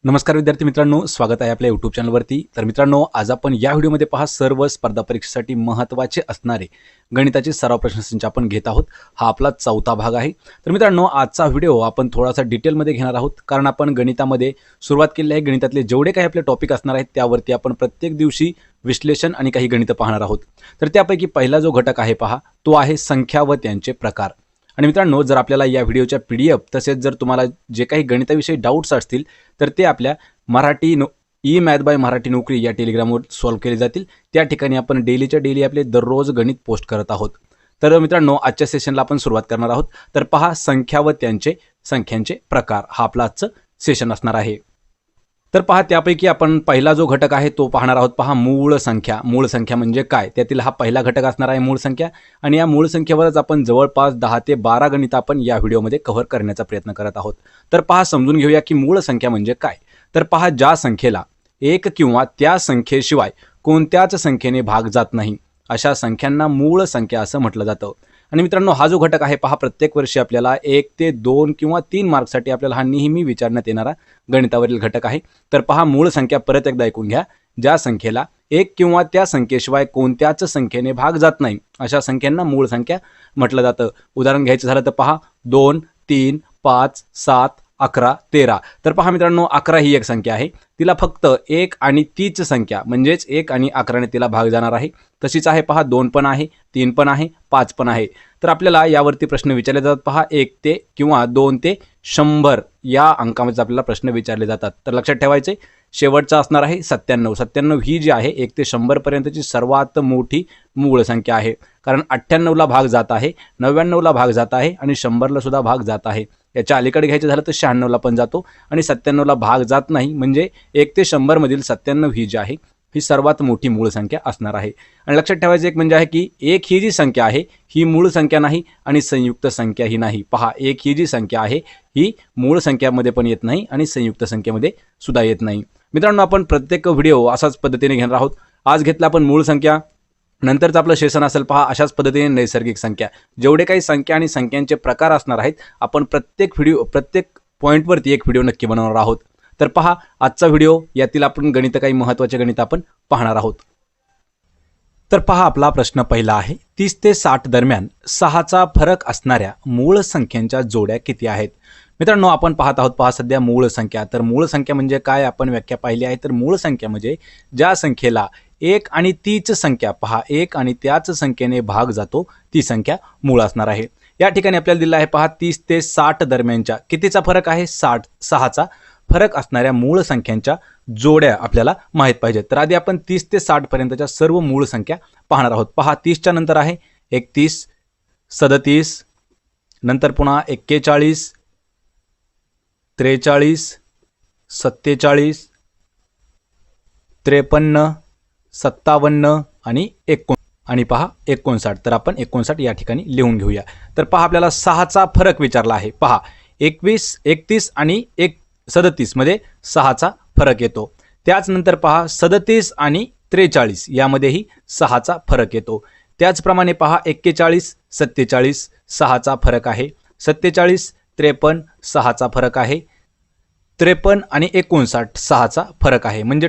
नमस्कार विद्यार्थी मित्रांनो, स्वागत आहे आपल्या यूट्यूब चॅनलवरती। तर मित्रांनो, आज आपण या व्हिडिओमध्ये पहा सर्व स्पर्धा परीक्षेसाठी महत्त्वाचे असणारे गणिताचे सराव प्रश्नसंच आपण घेत आहोत। हा आपला चौथा भाग आहे। तर मित्रांनो, आजचा व्हिडिओ आपण थोडासा डिटेलमध्ये घेणार आहोत, कारण आपण गणितामध्ये सुरुवात केली आहे। गणितातले जेवढे काही आपले टॉपिक असणार आहेत त्यावरती आपण प्रत्येक दिवशी विश्लेषण आणि काही गणित पाहणार आहोत। तर त्यापैकी पहिला जो घटक आहे पहा, तो आहे संख्या व त्यांचे प्रकार। आणि मित्रांनो, जर आपल्याला या व्हिडिओच्या PDF तसेच जर तुम्हाला जे काही गणिताविषयी डाऊट्स असतील तर ते आपल्या Marathi e math by Marathi Nokri या टेलिग्रामवर सॉल्व्ह केले जातील। त्या ठिकाणी आपण डेलीच्या डेली आपले दररोज गणित पोस्ट करत आहोत। तर मित्रांनो, आजच्या सेशनला आपण सुरुवात करणार आहोत। तर पहा, संख्या व संख्यांचे प्रकार हा आपला आजचं सेशन असणार आहे। तर पहा, त्यापैकी आपण पहिला जो घटक आहे तो पाहणार आहोत। पहा, मूळ संख्या। मूळ संख्या म्हणजे काय, त्यातील हा पहिला घटक असणार आहे मूळ संख्या। आणि या मूळ संख्येवरच आपण जवळपास 10 ते 12 गणित आपण या व्हिडिओमध्ये कव्हर करण्याचा प्रयत्न करत आहोत। तर पहा, समजून घेऊया की मूळ संख्या म्हणजे काय। तर पहा, ज्या संख्येला एक किंवा त्या संख्येशिवाय कोणत्याच संख्येने भाग जात नाही अशा संख्यांना मूळ संख्या असं म्हटलं जातं। आणि मित्रांनो, हा जो घटक आहे पहा, प्रत्येक वर्षी आपल्याला 1 ते 2 किंवा 3 मार्क्ससाठी आपल्याला हा नेहमी विचारण्यात येणारा गणितावरील घटक आहे। तर पहा, मूळ संख्या परत एकदा ऐकून घ्या। ज्या संख्येला एक किंवा त्या संख्येशिवाय कोणत्याच संख्येने भाग जात नाही अशा संख्यांना मूळ संख्या म्हटलं जातं। उदाहरण घ्यायचं झालं तर पहा, 2, 3, 5, 7, 11, 13। तर पहा मित्रांनो, 11 ही एक संख्या आहे। तिला फक्त 1 आणि तीच संख्या म्हणजेच 1 आणि 11 ने तिला भाग जाणार आहे। तशीच आहे पहा, 2 पण आहे, 3 पण आहे, 5 पण आहे। तर आपल्याला यावरती प्रश्न विचारले जातात। पहा, 1 ते किंवा 2 ते 100 या अंकामध्ये आपल्याला प्रश्न विचारले जातात। तर लक्षात ठेवायचे, शेवटचा असणार आहे 97। 97 ही जी आहे 1 ते 100 पर्यंतची सर्वात मोठी मूळ संख्या आहे, कारण 98 ला भाग जात आहे, 99 ला भाग जात आहे आणि 100 ला सुद्धा भाग जात आहे। याच्या अलीकडे घ्यायचं झालं तर 96 ला पण जातो आणि 97 ला भाग जात नाही। म्हणजे 1 ते 100 मधील 97 ही जी आहे ही सर्वात मोठी मूळ संख्या असणार आहे। आणि लक्षात ठेवायचं एक म्हणजे आहे की 1 ही जी संख्या आहे ही मूळ संख्या नाही आणि संयुक्त संख्या ही नाही। पहा, 1 ही जी संख्या आहे ही मूळ संख्यामध्ये पण येत नाही आणि संयुक्त संख्येमध्ये सुद्धा येत नाही। मित्रांनो, आपण प्रत्येक व्हिडिओ अशाच पद्धतीने घेणार आहोत। आज घेतला आपण मूळ संख्या, नंतरचं आपलं सेशन असेल पहा अशाच पद्धतीने नैसर्गिक संख्या। जेवढे काही संख्या आणि संख्यांचे प्रकार असणार आहेत आपण प्रत्येक पॉईंटवरती एक व्हिडिओ नक्की बनवणार आहोत। तर पहा, आजचा व्हिडिओ यातील आपण गणित काही महत्त्वाचे गणित आपण पाहणार आहोत। तर पहा, आपला प्रश्न पहिला आहे, 30 ते 60 दरम्यान 6चा फरक असणाऱ्या मूळ संख्यांच्या जोड्या किती आहेत। मित्रांनो, आपण पाहत आहोत पहा सध्या मूळ संख्या। तर मूळ संख्या म्हणजे काय, आपण व्याख्या पाहिली आहे। तर मूळ संख्या म्हणजे ज्या संख्येला एक आणि तीच संख्या, पहा, एक आणि त्याच संख्येने भाग जातो ती संख्या मूळ असणार आहे। या ठिकाणी आपल्याला दिला आहे पहा, 30 ते 60 दरम्यानच्या कितीचा फरक आहे, 6चा फरक असणाऱ्या मूळ संख्यांच्या जोड्या आपल्याला माहित पाहिजेत। तर आधी आपण 30 ते 60 पर्यंतच्या सर्व मूळ संख्या पाहणार आहोत। पहा, 30च्या नंतर आहे 31, 37, नंतर पुन्हा 41, 43, 47, 53, 57 आणि 59 आणि पहा 59। तर आपण 59 या ठिकाणी लिहून घेऊया। तर पहा, आपल्याला 6चा फरक विचारला आहे। पहा, 21, 31 आणि 37 मध्ये 6चा फरक येतो। त्याचनंतर पहा, 37 आणि 43 यामध्येही 6चा फरक येतो। त्याचप्रमाणे पहा, 41, 47 6चा फरक आहे, 47, 53 6चा फरक आहे, 53 आणि 59 6चा फरक आहे। म्हणजे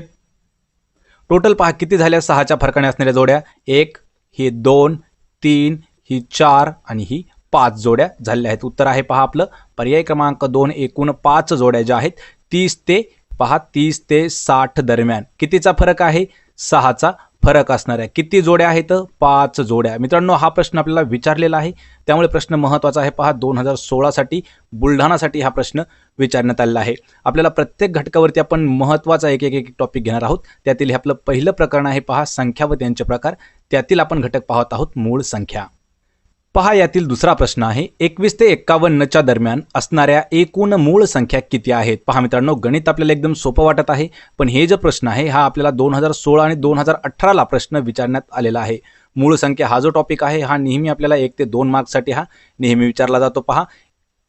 टोटल पहा किती झाल्या 6च्या फरकाने असणाऱ्या जोड्या, 1 ही 2, 3 ही 4 आणि ही 5 जोड्या झालेल्या आहेत। उत्तर आहे पहा आपलं पर्याय क्रमांक 2, एकूण 5 जोड्या ज्या आहेत 30 ते 60 दरम्यान कितीचा फरक आहे, 6चा फरक असणार आहे। किती जोड्या आहेत, 5 जोड्या। मित्रांनो, हा प्रश्न आपल्याला विचारलेला आहे, त्यामुळे प्रश्न महत्त्वाचा आहे। पहा, 2016 साठी बुलढाणासाठी हा प्रश्न विचारण्यात आलेला आहे। आपल्याला प्रत्येक घटकावरती आपण महत्त्वाचा एक टॉपिक घेणार आहोत। त्यातील हे आपलं पहिलं प्रकरण आहे पहा, संख्या व त्यांचे प्रकार। त्यातील आपण घटक पाहत आहोत मूळ संख्या। पहा, यातील दुसरा प्रश्न आहे, 21 ते 51च्या दरम्यान असणाऱ्या एकूण मूळ संख्या किती आहेत। पहा मित्रांनो, गणित आपल्याला एकदम सोपं वाटत आहे, पण हे जो प्रश्न आहे हा आपल्याला 2016 आणि 2018 ला प्रश्न विचारण्यात आलेला आहे। मूळ संख्या हा जो टॉपिक आहे हा नेहमी आपल्याला 1 ते 2 मार्क्ससाठी हा नेहमी विचारला जातो। पहा,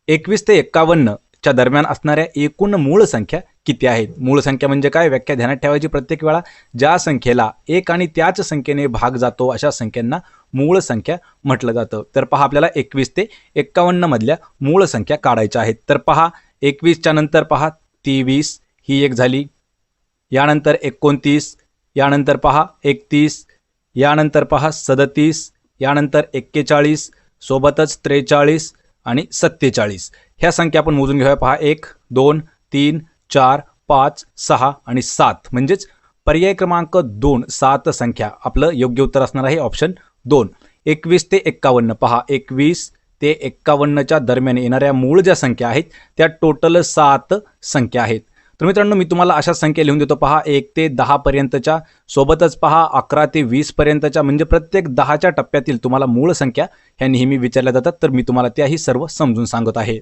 21 ते 51च्या दरम्यान असणाऱ्या एकूण मूळ संख्या किती आहेत। मूळ संख्या म्हणजे काय, व्याख्या ध्यानात ठेवायची प्रत्येक वेळा। ज्या संख्येला एक आणि त्याच संख्येने भाग जातो अशा संख्यांना मूळ संख्या म्हटलं जातं। तर पहा, आपल्याला 21 ते 51 मधल्या मूळ संख्या काढायच्या आहेत। तर पहा, 21च्या नंतर पहा 23 ही एक झाली, यानंतर 29, यानंतर पहा 31, यानंतर पहा 37, यानंतर 41, सोबतच 43 आणि 47. ह्या संख्या आपण मोजून घेऊया. पहा 1 2 3 4 5 6 आणि 7, म्हणजेच पर्याय क्रमांक 2 7 संख्या आपलं योग्य उत्तर असणार आहे ऑप्शन 2. 21 ते 51, पहा 21 ते 51च्या दरम्यान येणाऱ्या मूळ ज्या संख्या आहेत त्या टोटल 7 संख्या आहेत. तर मित्रांनो मी तुम्हाला अशा संख्या लिहून देतो. पहा 1 ते 10 पर्यंतच्या, सोबतच पहा 11 ते 20 पर्यंतच्या, म्हणजे प्रत्येक 10च्या टप्प्यातील तुम्हाला मूळ संख्या ह्या नेहमी विचारल्या जातात. तर मी तुम्हाला त्याही सर्व समजून सांगत आहे.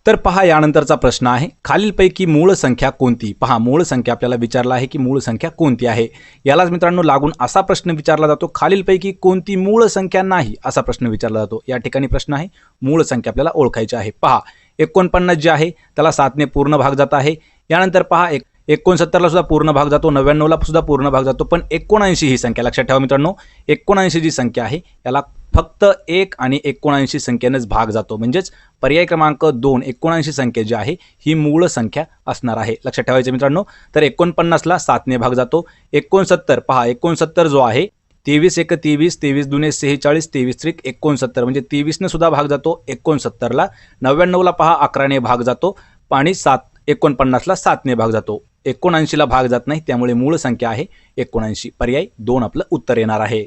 तर पहा यानंतरचा प्रश्न आहे, खालीलपैकी मूळ संख्या कोणती. पहा मूळ संख्या आपल्याला विचारला आहे की मूळ संख्या कोणती आहे. यालाच मित्रांनो लागून असा प्रश्न विचारला जातो, खालीलपैकी कोणती मूळ संख्या नाही, असा प्रश्न विचारला जातो. या ठिकाणी प्रश्न आहे मूळ संख्या आपल्याला ओळखायची आहे. पहा 49 जे आहे त्याला 7ने पूर्ण भाग जात आहे. यानंतर पहा 69ला सुद्धा पूर्ण भाग जातो, 99ला सुद्धा पूर्ण भाग जातो, पण 79 ही संख्या लक्षात ठेवा मित्रांनो. 79 जी संख्या आहे याला फक्त 1 आणि 79 संख्येनेच भाग जातो, म्हणजेच पर्याय क्रमांक 2 79 संख्या जी आहे ही मूळ संख्या असणार आहे. लक्षात ठेवायचं मित्रांनो. तर 49ला 7ने भाग जातो. 69 पहा 69 जो आहे 23 1 23, 23 2 46, 23 3 69, म्हणजे 23ने सुद्धा भाग जातो 69ला. 99ला पहा 11ने भाग जातो आणि 49ला 7ने भाग जातो. 79ला भाग जात नाही, त्यामुळे मूळ संख्या आहे 79. पर्याय 2 आपलं उत्तर येणार आहे.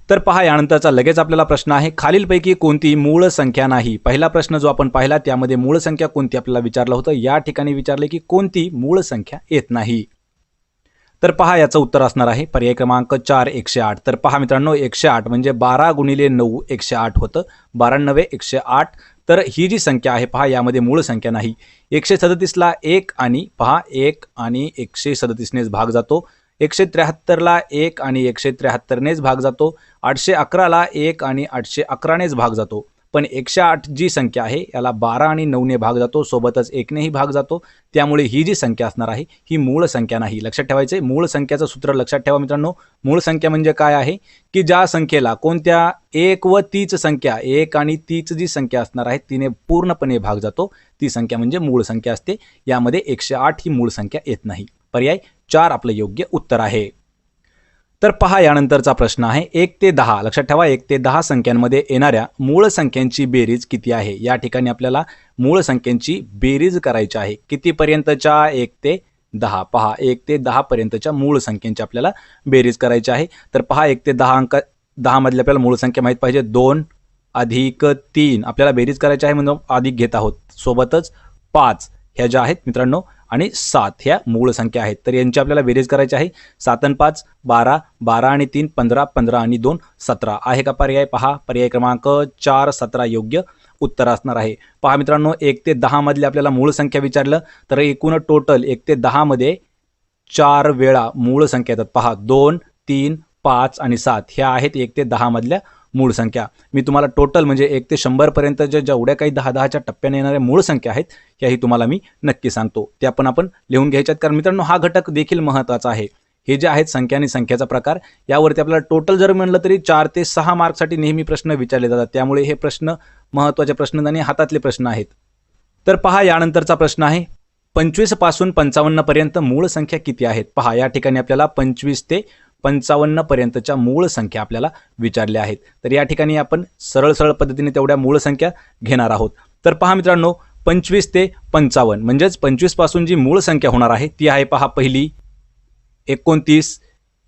तर पहा यानंतरचा लगेच आपल्याला प्रश्न आहे, खालीलपैकी कोणती मूळ संख्या नाही. पहिला प्रश्न जो आपण पाहिला त्यामध्ये मूळ संख्या कोणती आपल्याला विचारलं होतं. या ठिकाणी विचारले की कोणती मूळ संख्या येत नाही. तर पहा याचं उत्तर असणार आहे पर्याय क्रमांक 4 108. तर पहा मित्रांनो 108 म्हणजे 12 गुणिले 9 108 होतं, 12 9 108. तर ही जी संख्या आहे पहा यामध्ये मूळ संख्या नाही. 137ला 1 आणि पहा 1 आणि 137नेच भाग जातो. 173ला 1 आणि 173नेच भाग जातो. 811ला 1 आणि 811नेच भाग जातो. पण 108 जी संख्या आहे याला 12 आणि 9ने भाग जातो, सोबतच 1नेही भाग जातो, त्यामुळे ही जी संख्या असणार आहे ही मूळ संख्या नाही. लक्षात ठेवायचे मूळ संख्याचं सूत्र लक्षात ठेवा मित्रांनो. मूळ संख्या म्हणजे काय आहे की ज्या संख्येला कोणत्या 1 व तीच संख्या 1 आणि तीच जी संख्या असणार आहे तिने पूर्णपणे भाग जातो, ती संख्या म्हणजे मूळ संख्या असते. यामध्ये 108 ही मूळ संख्या येत नाही. पर्याय 4 आपलं योग्य उत्तर आहे. तर पहा यानंतरचा प्रश्न आहे 1 ते 10. लक्षात ठेवा 1 ते 10 संख्यांमध्ये येणाऱ्या मूळ संख्यांची बेरीज किती आहे. या ठिकाणी आपल्याला मूळ संख्यांची बेरीज करायची आहे. कितीपर्यंतच्या 1 ते 10. पहा 1 ते 10 पर्यंतच्या मूळ संख्यांची आपल्याला बेरीज करायची आहे. तर पहा 1 ते 10 मधली आपल्याला मूळ संख्या माहीत पाहिजे. 2 अधिक 3 आपल्याला बेरीज करायची आहे म्हणून अधिक घेत आहोत, सोबतच 5 ह्या ज्या आहेत मित्रांनो आणि 7 ह्या मूळ संख्या आहेत. तर यांची आपल्याला बेरीज करायची आहे. 7 आणि 5 12, 12 आणि 3 15, 15 आणि 2 17 आहे का पर्याय. पहा पर्याय क्रमांक 4 17 योग्य उत्तर असणार आहे. पहा मित्रांनो 1 ते 10 मधले आपल्याला मूळ संख्या विचारलं तर एकूण टोटल 1 ते 10 मध्ये 4 वेळा मूळ संख्या येतात. पहा 2 3 5 आणि 7 ह्या आहेत 1 ते 10 मधल्या मूळ संख्या. मी तुम्हाला टोटल म्हणजे 1 ते 100 पर्यंत जेवढ्या काही 10-10च्या टप्प्याने येणाऱ्या मूळ संख्या आहेत याही तुम्हाला मी नक्की सांगतो. त्या पण आपण लिहून घ्यायच्यात, कारण मित्रांनो हा घटक देखील महत्त्वाचा आहे. हे जे आहेत संख्या आणि संख्याचा प्रकार यावरती आपल्याला टोटल जर म्हणलं तरी 4 ते 6 मार्कसाठी नेहमी प्रश्न विचारले जातात, त्यामुळे हे प्रश्न महत्त्वाचे प्रश्न आणि हातातले प्रश्न आहेत. तर पहा यानंतरचा प्रश्न आहे 25 पासून 55 पर्यंत मूळ संख्या किती आहेत. पहा या ठिकाणी आपल्याला 25 ते 55 पर्यंतच्या मूळ संख्या आपल्याला विचारल्या आहेत. तर या ठिकाणी आपण सरळ सरळ पद्धतीने तेवढ्या मूळ संख्या घेणार आहोत. तर पहा मित्रांनो 25 ते 55 म्हणजेच 25 पासून जी मूळ संख्या होणार आहे ती आहे पहा पहिली 29,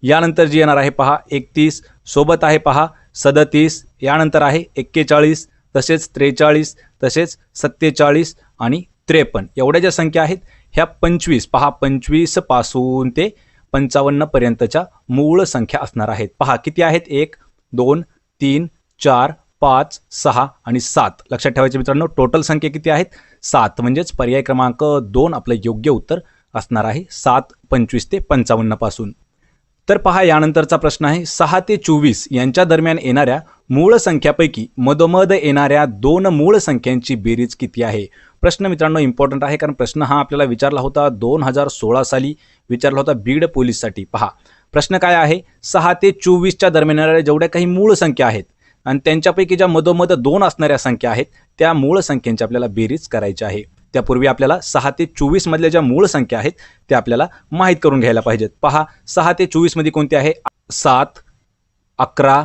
यानंतर जी येणार आहे पहा 31, सोबत आहे पहा 37, यानंतर आहे 41, तसेच 43, तसेच 47 आणि 53. एवढ्या ज्या संख्या आहेत ह्या 25 पहा 25 पासून ते 55 पर्यंतच्या मूळ संख्या असणार आहेत. पहा किती आहेत 1 2 3 4 5 6 आणि 7. लक्षात ठेवायचे मित्रांनो टोटल संख्या किती आहेत 7, म्हणजेच पर्याय क्रमांक 2 आपलं योग्य उत्तर असणार आहे 7 25 ते 55 पासून. तर पहा यानंतरचा प्रश्न आहे 6 ते 24 यांच्या दरम्यान येणाऱ्या मूळ संख्यापैकी मधोमध येणाऱ्या 2 मूळ संख्यांची बेरीज किती आहे. प्रश्न मित्रांनो इम्पॉर्टंट आहे, कारण प्रश्न हा आपल्याला विचारला होता 2016 साली विचारला होता बीड पोलीससाठी. पहा प्रश्न काय आहे 6 ते 24च्या दरम्यान येणाऱ्या जेवढ्या काही मूळ संख्या आहेत आणि त्यांच्यापैकी ज्या मधोमध 2 असणाऱ्या संख्या आहेत त्या मूळ संख्यांची आपल्याला बेरीज करायची आहे. त्यापूर्वी आपल्याला 6 ते 24 मधल्या ज्या मूळ संख्या आहेत त्या आपल्याला माहीत करून घ्यायला पाहिजेत. पहा 6 ते 24 मध्ये कोणते आहे? 7, 11,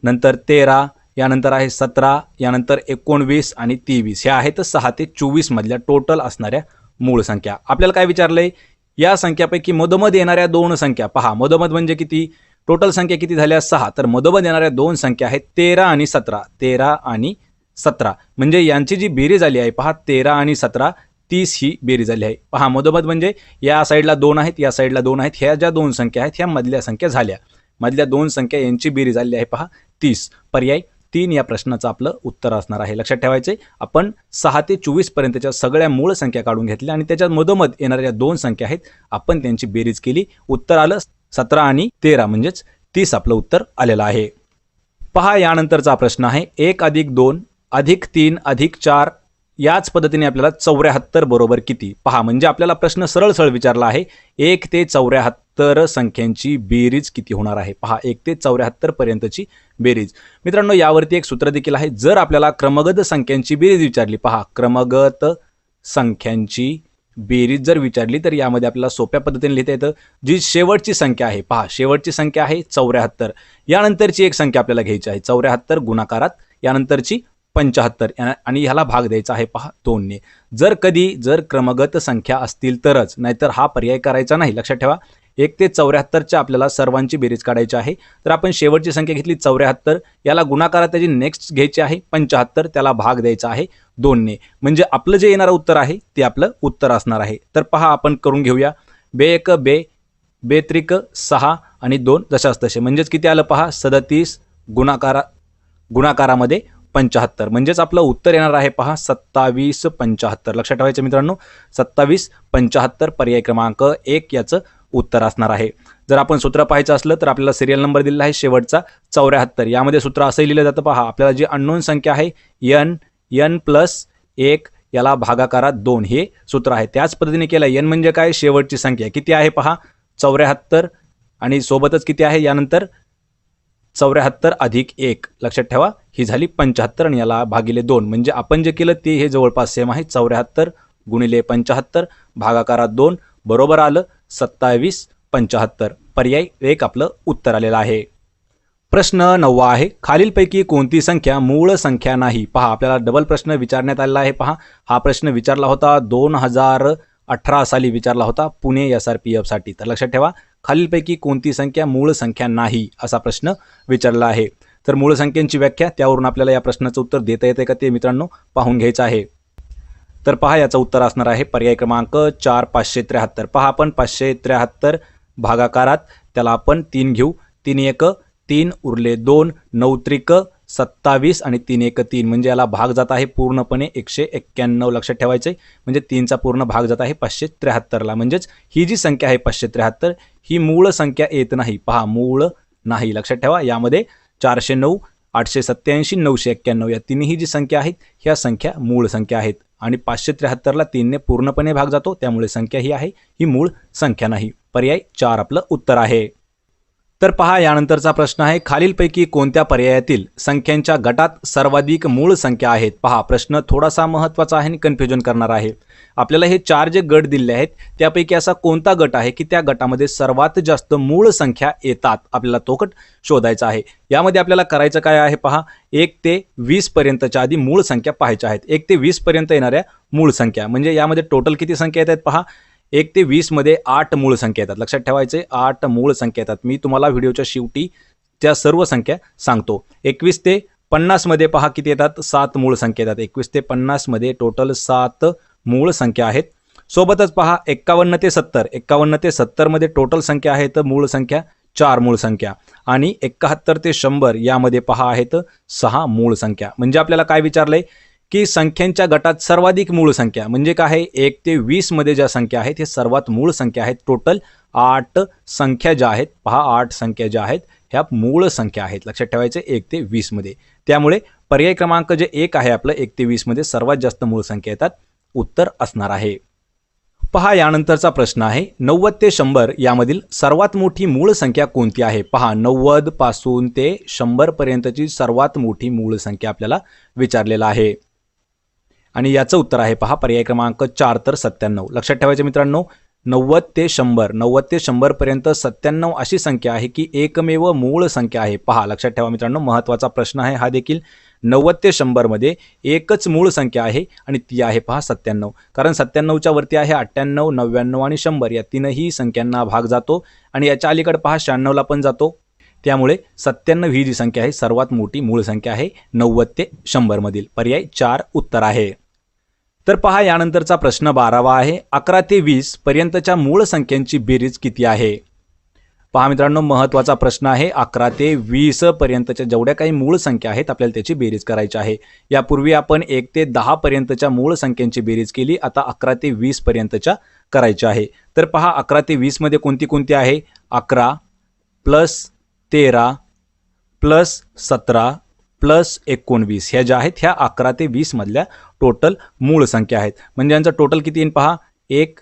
नंतर 13, यानंतर आहे 17, यानंतर 19 आणि 23. ह्या आहेत 6 ते 24 मधल्या टोटल असणाऱ्या मूळ संख्या. आपल्याला काय विचारलंय? या संख्यापैकी मधोमध येणाऱ्या दोन संख्या. पहा मधोमध म्हणजे किती? टोटल संख्या किती झाल्या? 6. तर मधोमध येणाऱ्या दोन संख्या आहेत 13 आणि 17. 13 आणि 17 म्हणजे यांची जी बेरीज आली आहे पहा 13 आणि 17 30 ही बेरीज आली आहे. पहा मधोमध म्हणजे या साईडला 2 आहेत, या साईडला 2 आहेत. ह्या ज्या दोन संख्या आहेत ह्या मधल्या संख्या झाल्या. मधल्या दोन संख्या यांची बेरीज आली आहे पहा 30. पर्याय 3 या प्रश्नाचं आपलं उत्तर असणार आहे. लक्षात ठेवायचे आपण 6 ते 24 पर्यंतच्या सगळ्या मूळ संख्या काढून घेतल्या आणि त्याच्या मधोमध येणाऱ्या दोन संख्या आहेत आपण त्यांची बेरीज केली. उत्तर आलं 17 आणि 13 म्हणजेच 30 आपलं उत्तर आलेलं आहे. पहा यानंतरचा प्रश्न आहे 1 + 2 + 3 + 4 याच पद्धतीने आपल्याला 74 बरोबर किती? पहा म्हणजे आपल्याला प्रश्न सरळ सरळ विचारला आहे 1 ते 74 संख्यांची बेरीज किती होणार आहे. पहा 1 ते 74 पर्यंतची बेरीज. मित्रांनो यावरती एक सूत्र देखील आहे. जर आपल्याला क्रमगत संख्यांची बेरीज विचारली, पहा क्रमगत संख्यांची बेरीज जर विचारली तर यामध्ये आपल्याला सोप्या पद्धतीने लिहिता येतं. जी शेवटची संख्या आहे पहा शेवटची संख्या आहे 74. यानंतरची एक संख्या आपल्याला घ्यायची आहे 74 गुणाकारात, यानंतरची 75 आणि ह्याला भाग द्यायचा आहे पहा 2 ने. जर क्रमगत संख्या असतील तरच, नाहीतर हा पर्याय करायचा नाही. लक्षात ठेवा 1 ते 74च्या आपल्याला सर्वांची बेरीज काढायची आहे. तर आपण शेवटची संख्या घेतली 74, याला गुणाकारात त्याची नेक्स्ट घ्यायची आहे 75, त्याला भाग द्यायचा आहे 2 ने. म्हणजे आपलं जे येणारं उत्तर आहे ते आपलं उत्तर असणार आहे. तर पहा आपण करून घेऊया. 2 1 2 3 6 आणि 2 जशाच तसे म्हणजेच किती आलं पहा 37 गुणाकारामध्ये 75 म्हणजेच आपलं उत्तर येणार आहे पहा 27 75. लक्षात ठेवायचं मित्रांनो 27 75 पर्याय क्रमांक 1 याचं उत्तर असणार आहे. जर आपण सूत्र पाहायचं असलं तर आपल्याला सिरियल नंबर दिलेला आहे शेवटचा 74. यामध्ये सूत्र असंही लिहिलं जातं पहा आपल्याला जी अननोन संख्या आहे n + 1 याला भागाकारात 2 हे सूत्र आहे. त्याच पद्धतीने केलं. n म्हणजे काय? शेवटची संख्या किती आहे पहा 74 आणि सोबतच किती आहे यानंतर 74 + 1. लक्षात ठेवा ही झाली 75 आणि याला भागिले 2 म्हणजे आपण जे केलं ते हे जवळपास सेम आहे. 74 × 75 भागाकारात 2 बरोबर आलं 27 75. पर्याय 1 आपलं उत्तर आलेलं आहे. प्रश्न 9 आहे खालीलपैकी कोणती संख्या मूळ संख्या नाही? पहा आपल्याला डबल प्रश्न विचारण्यात आलेला आहे. पहा हा प्रश्न विचारला होता 2018 साली विचारला होता पुणे SRPF साठी. तर लक्षात ठेवा खालीलपैकी कोणती संख्या मूळ संख्या नाही असा प्रश्न विचारला आहे. तर मूळ संख्यांची व्याख्या त्यावरून आपल्याला या प्रश्नाचं उत्तर देता येते का ते मित्रांनो पाहून घ्यायचं आहे. तर पहा याचं उत्तर असणार आहे पर्याय क्रमांक 4 573. पहा आपण 573 भागाकारात त्याला आपण 3 घेऊ. 3 1 3 उरले 2 9 त्रिक 27 आणि 3 1 3 म्हणजे याला भाग जात आहे पूर्णपणे 191. लक्षात ठेवायचे म्हणजे 3चा पूर्ण भाग जात आहे 573ला. म्हणजेच ही जी संख्या आहे 573 ही मूळ संख्या येत नाही. पहा मूळ नाही. लक्षात ठेवा यामध्ये 409 887 991 या तिन्ही जी संख्या आहेत ह्या संख्या मूळ संख्या आहेत आणि 573ला 3 ने पूर्णपणे भाग जातो त्यामुळे संख्या ही आहे ही मूळ संख्या नाही. पर्याय 4 आपलं उत्तर आहे. तर पहा यानंतरचा प्रश्न आहे खालीलपैकी कोणत्या पर्यायातील संख्यांच्या गटात सर्वाधिक मूळ संख्या आहेत? पहा प्रश्न थोडासा महत्त्वाचा आहे आणि कन्फ्युजन करणार आहे. आपल्याला हे 4 जे गट दिले आहेत त्यापैकी असा कोणता गट आहे की त्या गटामध्ये सर्वात जास्त मूळ संख्या येतात? आपल्याला तो गट शोधायचा आहे. यामध्ये आपल्याला करायचं काय आहे पहा 1 ते 20 पर्यंतच्या आधी मूळ संख्या पाहायच्या आहेत. 1 ते 20 पर्यंत येणाऱ्या मूळ संख्या म्हणजे यामध्ये टोटल किती संख्या येतात पहा 1 ते 20 मध्ये 8 मूळ संख्या येतात. लक्षात ठेवायचे 8 मूळ संख्या येतात. मी तुम्हाला व्हिडिओच्या शेवटी त्या सर्व संख्या सांगतो. 21 ते 50 मध्ये पहा किती येतात 7 मूळ संख्या येतात. 21 ते 50 मध्ये टोटल 7 मूळ संख्या आहेत. सोबतच पहा 51 ते 70 51 ते 70 मध्ये टोटल संख्या आहेत मूळ संख्या 4 मूळ संख्या आणि 71 ते 100 यामध्ये पहा आहेत 6 मूळ संख्या. म्हणजे आपल्याला काय विचारलंय की संख्यांच्या गटात सर्वाधिक मूळ संख्या म्हणजे काय आहे 1 ते 20 मध्ये ज्या संख्या आहेत हे सर्वात मूळ संख्या आहेत. टोटल 8 संख्या ज्या आहेत पहा 8 संख्या ज्या आहेत ह्या मूळ संख्या आहेत. लक्षात ठेवायचे 1 ते 20 मध्ये. त्यामुळे पर्याय क्रमांक जे 1 आहे आपलं 1 ते 20 मध्ये सर्वात जास्त मूळ संख्या येतात उत्तर असणार आहे. पहा यानंतरचा प्रश्न आहे 90 ते 100 यामधील सर्वात मोठी मूळ संख्या कोणती आहे? पहा 90 पासून ते 100 पर्यंतची सर्वात मोठी मूळ संख्या आपल्याला विचारलेला आहे. आणि याचं उत्तर आहे पहा पर्याय क्रमांक 4 तर 97. लक्षात ठेवायचं मित्रांनो, 90 ते 100, 90 ते 100 पर्यंत 97 अशी संख्या आहे की एकमेव मूळ संख्या आहे. पहा लक्षात ठेवा मित्रांनो, महत्त्वाचा प्रश्न आहे हा देखील. 90 ते 100 मध्ये एकच मूळ संख्या आहे आणि ती आहे पहा 97. कारण 97च्या वरती आहे 98, 99 आणि 100 या तीनही संख्यांना भाग जातो आणि याच्या अलीकडे पहा 96 ला पण जातो. त्यामुळे 97 ही जी संख्या आहे सर्वात मोठी मूळ संख्या आहे 90 ते 100 मधील. पर्याय 4 उत्तर आहे. तर पहा यानंतरचा प्रश्न 12वा आहे. 11 ते 20 पर्यंतच्या मूळ संख्यांची बेरीज किती आहे? पहा मित्रांनो, महत्त्वाचा प्रश्न आहे. 11 ते 20 पर्यंतच्या जेवढ्या काही मूळ संख्या आहेत आपल्याला त्याची बेरीज करायची आहे. यापूर्वी आपण 1 ते 10 पर्यंतच्या मूळ संख्यांची बेरीज केली. आता 11 ते 20 पर्यंतच्या करायच्या आहे. तर पहा 11 ते 20 मध्ये कोणती कोणती आहे? 11 प्लस 13 प्लस 17 प्लस 19 ह्या ज्या आहेत ह्या 11 ते 20 मधल्या टोटल मूळ संख्या आहेत. म्हणजे यांचं टोटल किती येईल पहा. 1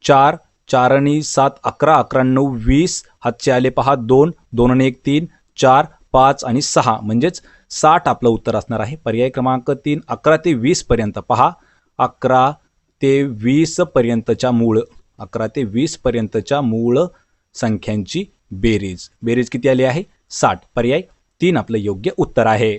4 4 आणि 7 11 11 9 20 हातचे आले पहा 2 2 आणि 1 3 4 5 आणि 6 म्हणजेच 60 आपलं उत्तर असणार आहे. पर्याय क्रमांक 3 11 ते 20 पर्यंत पहा. 11 ते 20 पर्यंतच्या मूळ 11 ते 20 पर्यंतच्या मूळ संख्यांची बेरीज किती आली आहे? 60. पर्याय 3 आपलं योग्य उत्तर आहे.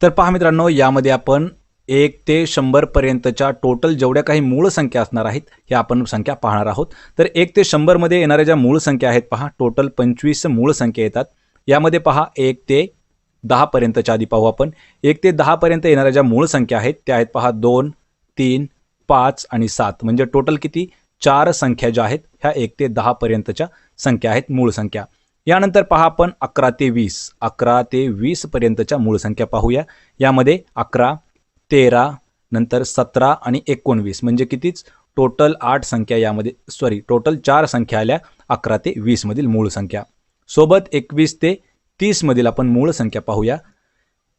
तर पहा मित्रांनो, यामध्ये आपण 1 ते 100 पर्यंतच्या टोटल जेवढ्या काही मूळ संख्या असणार आहेत ह्या आपण संख्या पाहणार आहोत. तर 1 ते 100 मध्ये येणाऱ्या ज्या मूळ संख्या आहेत पहा, टोटल 25 मूळ संख्या येतात. यामध्ये पहा 1 ते 10 पर्यंतच्या आधी पाहू आपण. 1 ते 10 पर्यंत येणाऱ्या ज्या मूळ संख्या आहेत त्या आहेत पहा 2 3 5 आणि 7 म्हणजे टोटल किती? 4 संख्या ज्या आहेत ह्या 1 ते 10 पर्यंतच्या संख्या आहेत मूळ संख्या. यानंतर पहा आपण 11 ते 20 पर्यंतच्या मूळ संख्या पाहूया. यामध्ये 11 13 नंतर 17 आणि 19 म्हणजे कितीच? टोटल 8 संख्या यामध्ये टोटल 4 संख्या आल्या 11 ते 20 मधील मूळ संख्या. सोबत 21 ते 30 मधील आपण मूळ संख्या पाहूया.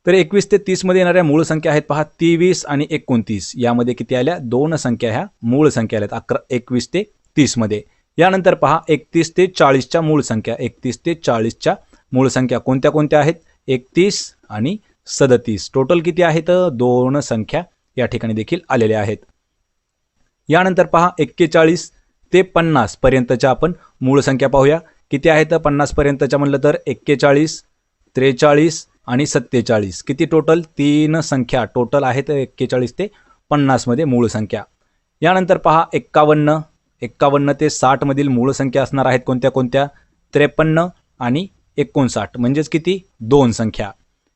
तर 21 ते 30 मध्ये येणाऱ्या मूळ संख्या आहेत पहा 23 आणि 29 यामध्ये किती आल्या? 2 संख्या ह्या मूळ संख्या आल्यात 21 ते 30 मध्ये. यानंतर पहा 31 ते 40च्या मूळ संख्या 31 ते 40च्या मूळ संख्या कोणत्या कोणत्या आहेत? 31 आणि 37 टोटल किती आहेत? 2 संख्या या ठिकाणी देखील आलेल्या आहेत. यानंतर पहा 41 ते 50 पर्यंतच्या आपण मूळ संख्या पाहूया. किती आहेत 50 पर्यंतच्या म्हणलं तर? 41 43 आणि 47 किती टोटल? 3 संख्या टोटल आहेत 41 ते 50 मध्ये मूळ संख्या. यानंतर पहा 51 ते 60 मधील मूळ संख्या असणार आहेत कोणत्या कोणत्या? 53 आणि 59 म्हणजेच किती? 2 संख्या.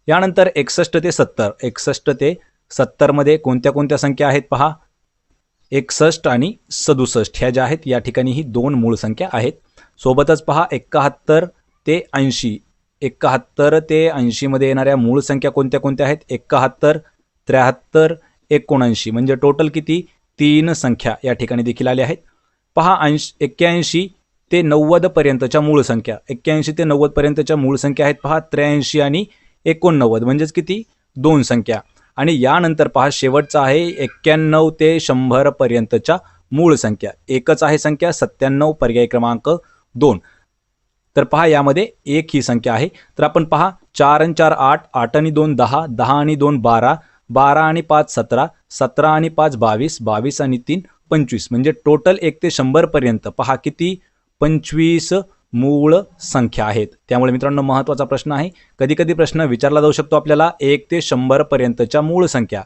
यानंतर 61 ते 70 मध्ये कोणत्या कोणत्या संख्या आहेत पहा? 61 आणि 67 ह्या ज्या आहेत या ठिकाणी ही 2 मूळ संख्या आहेत. सोबतच पहा 71 ते 80 मध्ये येणाऱ्या मूळ संख्या कोणत्या कोणत्या आहेत? 71 73 79 म्हणजे टोटल किती? 3 संख्या या ठिकाणी देखील आल्या आहेत. पहा 81 ते 90 पर्यंतच्या मूळ संख्या 81 ते 90 पर्यंतच्या मूळ संख्या आहेत पहा 83 आणि 89 म्हणजेच किती? 2 संख्या. आणि यानंतर पहा शेवटचा आहे 91 ते 100 पर्यंतच्या मूळ संख्या एकच आहे संख्या 97 पर्याय क्रमांक 2. तर पहा यामध्ये एक ही संख्या आहे. तर आपण पहा 4 आणि 4 8 8 आणि 2 10 10 आणि 2 12 12 आणि 5 17 17 आणि 5 22 22 आणि 3 25 म्हणजे टोटल 1 ते 100 पर्यंत पहा किती? 25 मूळ संख्या आहेत. त्यामुळे मित्रांनो महत्त्वाचा प्रश्न आहे. कधी कधी प्रश्न विचारला जाऊ शकतो आपल्याला 1 ते 100 पर्यंतच्या मूळ संख्या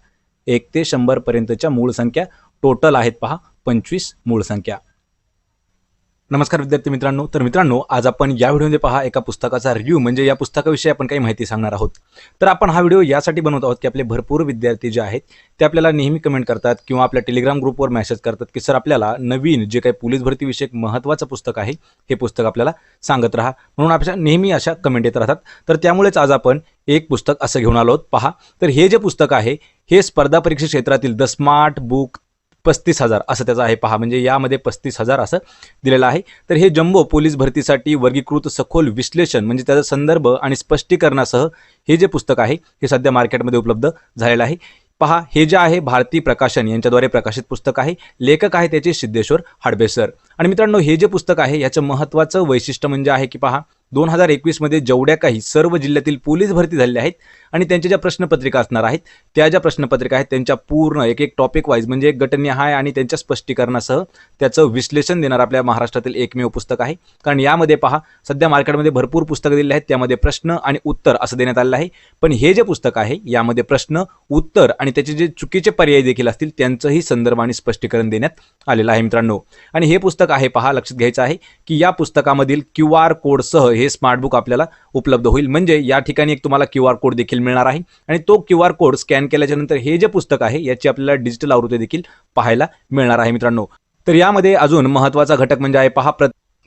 1 ते 100 पर्यंतच्या मूळ संख्या टोटल आहेत पहा 25 मूळ संख्या. नमस्कार विद्यार्थी मित्रांनो. तर मित्रांनो आज आपण या व्हिडिओमध्ये पहा एका पुस्तकाचा रिव्ह्यू म्हणजे या पुस्तकाविषयी आपण काही माहिती सांगणार आहोत. तर आपण हा व्हिडिओ यासाठी बनवत आहोत की आपले भरपूर विद्यार्थी जे आहेत ते आपल्याला नेहमी कमेंट करतात किंवा आपल्या टेलिग्राम ग्रुपवर मेसेज करतात की सर आपल्याला नवीन जे काही पोलीस भरती विषयक महत्त्वाचं पुस्तक आहे हे पुस्तक आपल्याला सांगत राहा म्हणून आपल्या नेहमी अशा कमेंट येत राहतात. तर त्यामुळेच आज आपण एक पुस्तक असं घेऊन आलो आहोत. पहा तर हे जे पुस्तक आहे हे स्पर्धा परीक्षा क्षेत्रातील द स्मार्ट बुक 35,000 असं त्याचं आहे पहा म्हणजे यामध्ये 35,000 असं दिलेलं आहे. तर हे जम्बो पोलीस भरतीसाठी वर्गीकृत सखोल विश्लेषण म्हणजे त्याचा संदर्भ आणि स्पष्टीकरणासह हे जे पुस्तक आहे हे सध्या मार्केटमध्ये उपलब्ध झालेलं आहे. पहा हे जे आहे भारती प्रकाशन यांच्याद्वारे प्रकाशित पुस्तक आहे. लेखक आहे त्याचे सिद्धेश्वर हाडबे सर. आणि मित्रांनो हे जे पुस्तक आहे याचं महत्त्वाचं वैशिष्ट्य म्हणजे आहे की पहा 2021 मध्ये जेवढ्या काही सर्व जिल्ह्यातील पोलीस भरती झालेल्या आहेत आणि त्यांच्या ज्या प्रश्नपत्रिका असणार आहेत, त्या ज्या प्रश्नपत्रिका आहेत त्यांच्या पूर्ण एक एक टॉपिक वाईज म्हणजे एक गटनिहाय आणि त्यांच्या स्पष्टीकरणासह त्याचं विश्लेषण देणार आपल्या महाराष्ट्रातील एकमेव पुस्तक आहे. कारण यामध्ये पहा, सध्या मार्केटमध्ये भरपूर पुस्तकं दिलेली आहेत, त्यामध्ये प्रश्न आणि उत्तर असं देण्यात आलेलं आहे. पण हे जे पुस्तक आहे यामध्ये प्रश्न, उत्तर आणि त्याचे जे चुकीचे पर्याय देखील असतील त्यांचंही संदर्भ आणि स्पष्टीकरण देण्यात आलेलं आहे मित्रांनो. आणि हे पुस्तक आहे पहा, लक्षात घ्यायचं आहे की या पुस्तकामधील QR कोडसह हे स्मार्ट बुक आपल्याला उपलब्ध होईल. म्हणजे या ठिकाणी एक तुम्हाला QR कोड देखील मिळणार आहे आणि तो QR कोड स्कॅन केल्याच्या नंतर हे जे पुस्तक आहे याची आपल्याला डिजिटल आवृत्ती देखील पाहायला मिळणार आहे मित्रांनो. तर यामध्ये अजून महत्त्वाचा घटक म्हणजे आहे पहा,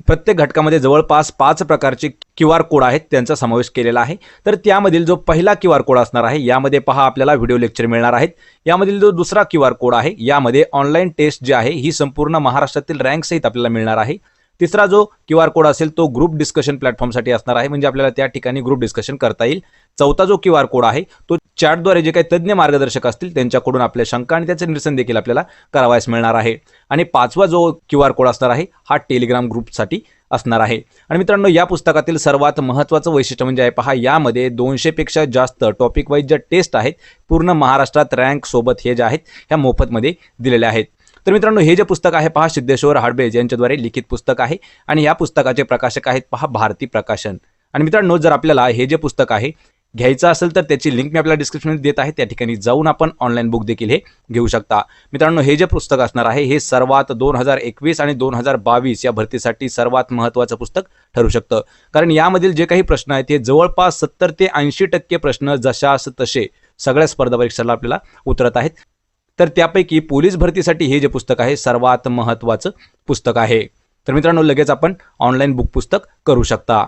प्रत्येक घटकामध्ये जवळपास 5 प्रकारचे QR कोड आहेत, त्यांचा समावेश केलेला आहे. तर त्यामधील जो पहिला QR कोड असणार आहे यामध्ये पहा आपल्याला व्हिडिओ लेक्चर मिळणार आहेत. यामधील जो दुसरा QR कोड आहे यामध्ये ऑनलाईन टेस्ट जी आहे ही संपूर्ण महाराष्ट्रातील रँक सहित आपल्याला मिळणार आहे. तिसरा जो QR कोड असेल तो ग्रुप डिस्कशन प्लॅटफॉर्मसाठी असणार आहे, म्हणजे आपल्याला त्या ठिकाणी ग्रुप डिस्कशन करता येईल. चौथा जो QR कोड आहे तो चॅटद्वारे जे काही तज्ज्ञ मार्गदर्शक असतील त्यांच्याकडून आपल्या शंका आणि त्याचे निरसन देखील आपल्याला करावयास मिळणार आहे. आणि पाचवा जो QR कोड असणार आहे हा टेलिग्राम ग्रुपसाठी असणार आहे. आणि मित्रांनो, या पुस्तकातील सर्वात महत्त्वाचं वैशिष्ट्य म्हणजे आहे पहा, यामध्ये 200 पेक्षा जास्त टॉपिक वाईज ज्या टेस्ट आहेत पूर्ण महाराष्ट्रात रँक सोबत हे जे आहेत ह्या मोफतमध्ये दिलेल्या आहेत. तर मित्रांनो, हे जे पुस्तक आहे पहा, सिद्धेश्वर हाडबेज यांच्याद्वारे लिखित पुस्तक आहे आणि या पुस्तकाचे प्रकाशक आहेत पहा भारती प्रकाशन. आणि मित्रांनो, जर आपल्याला हे जे पुस्तक आहे घ्यायचं असेल तर त्याची लिंक मी आपल्याला डिस्क्रिप्शनमध्ये देत आहे, त्या ठिकाणी जाऊन आपण ऑनलाईन बुक देखील हे घेऊ शकता. मित्रांनो, हे जे पुस्तक असणार आहे हे सर्वात 2021 आणि 2022 या भरतीसाठी सर्वात महत्त्वाचं पुस्तक ठरू शकतं. कारण यामधील जे काही प्रश्न आहेत हे जवळपास 70 ते 80% प्रश्न जशास तसे सगळ्या स्पर्धा परीक्षाला आपल्याला उतरत आहेत. तर त्यापैकी पोलीस भरतीसाठी हे जे पुस्तक आहे सर्वात महत्त्वाचं पुस्तक आहे. तर मित्रांनो, लगेच आपण ऑनलाईन बुक पुस्तक करू शकता.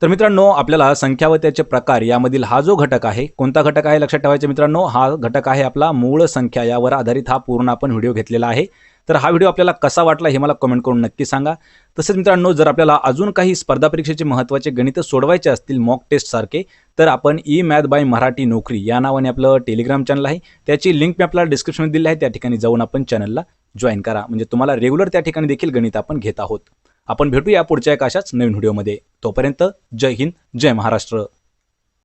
तर मित्रांनो, आपल्याला संख्या व त्याचे प्रकार यामधील हा जो घटक आहे, कोणता घटक आहे लक्षात ठेवायचे मित्रांनो, हा घटक आहे आपला मूळ संख्या. यावर आधारित हा पूर्ण आपण व्हिडिओ घेतलेला आहे. तर हा व्हिडिओ आपल्याला कसा वाटला हे मला कमेंट करून नक्की सांगा. तसेच मित्रांनो, जर आपल्याला अजून काही स्पर्धा परीक्षेचे महत्त्वाचे गणित सोडवायचे असतील मॉक टेस्ट सारखे, तर आपण ई-मॅथ बाय मराठी नोकरी या नावाने आपलं टेलिग्राम चॅनल आहे, त्याची लिंक मी आपल्याला डिस्क्रिप्शनमध्ये दिली आहे, त्या ठिकाणी जाऊन आपण चॅनलला जॉईन करा. म्हणजे तुम्हाला रेग्युलर त्या ठिकाणी देखील गणित आपण घेत आहोत. आपण भेटूया पुढच्या एका अशाच नवीन व्हिडिओमध्ये. तोपर्यंत जय हिंद, जय महाराष्ट्र.